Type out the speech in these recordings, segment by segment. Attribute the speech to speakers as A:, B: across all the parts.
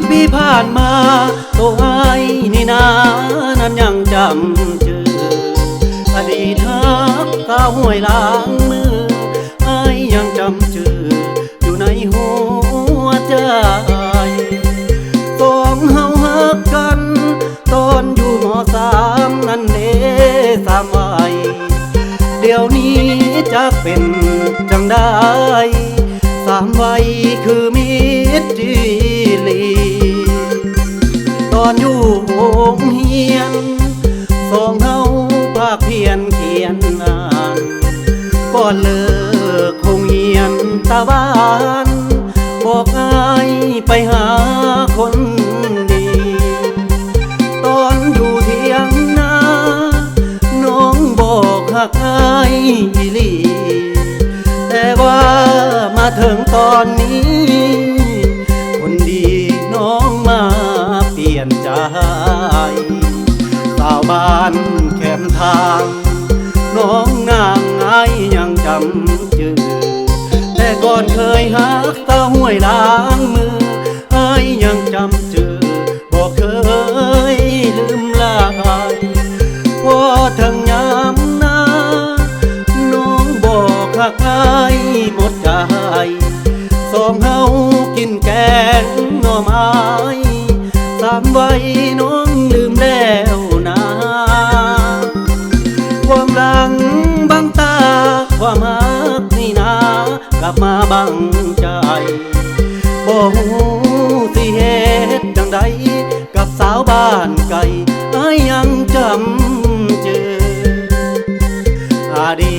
A: ปีผ่านมาตัวไอ้นี่นานั้นยังจำชื่ออดีตฮักข้าวห้วยล้างมือไอ้ยังจำชื่ออยู่ในหัวใจต้องเฮาฮักกันตอนอยู่ม.3นั่นเด้สามวัยเดี๋ยวนี้จะเป็นจังได้สามวัยคือมิตรดีลีตอนอยู่โรงเรียนสองเฮาภาคเพียนเขียนอ่านก่อนเลิกโรงเรียนตะวันบอกอายไปหาคนดีตอนอยู่เที่ยงนาน้องบอกหักอายอีหลีแต่ว่ามาถึงตอนนี้คนดีน้องมาเปลี่ยนใจสาวบ้านแคมทางน้องนางไอ้ยังจำชื่อแต่ก่อนเคยหักตาห้วยล้างมือไอ้ยังจำชื่อบอกเคยลืมลายพอถึงยามนาน้องบอกหักไอ้หมดใจสองเฮากินแกงหน่อไม้สามวัยน้องลืมแล้วนะความรังบังตาความหักนี่นากลับมาบังใจบ่ฮู้สิเหตุจังใดกับสาวบ้านไกลไอ้ยังจำเจออดี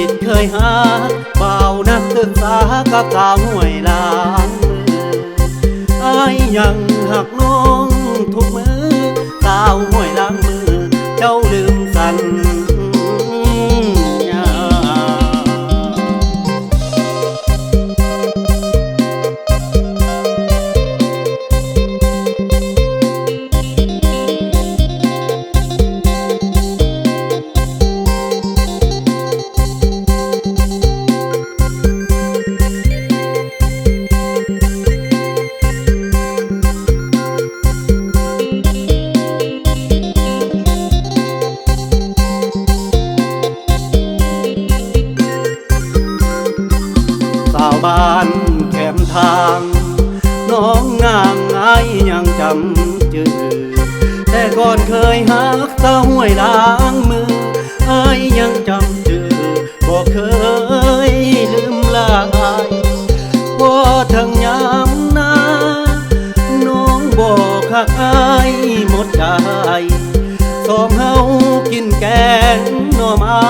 A: ตเคยหาเบานักศึกษากับสาวห้วยล้างมือไอ้ยังหักน้องทุกมือสาวห้วยล้างมือเจ้าลืมสัญญาบ้านแคมทางน้องนางไอ้ยังจำชื่อแต่ก่อนเคยหักสาวห้วยล้างมือไอ้ยังจำชื่อบอกเคยลืมลายพอถึงยามนาน้องบอกหักไอ้หมดใจสองเฮากินแกงหน่อไม้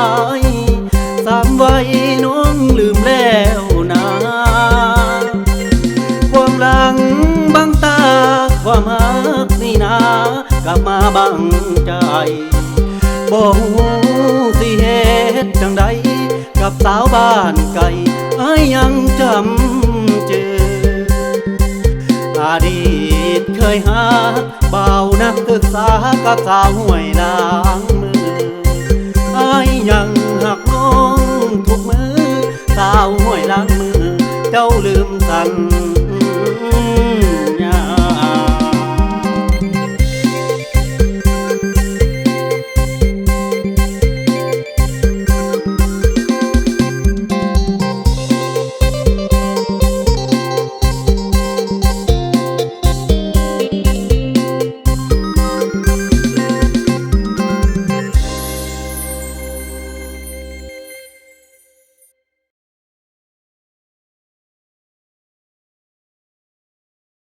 A: สามวัยน้องลืมแล้วนะความหลังบังตาความหักนี่นากลับมาบังใจบ่ฮู้สิเหตุจังใดกับสาวบ้านไกลไอ้ยังจำเจออดีตเคยหักเบานักศึกษากับสาวห้วยล้างมือไอ้ยังหักน้องทุกมือสาวห้วยล้างมือเจ้าลืมสัญ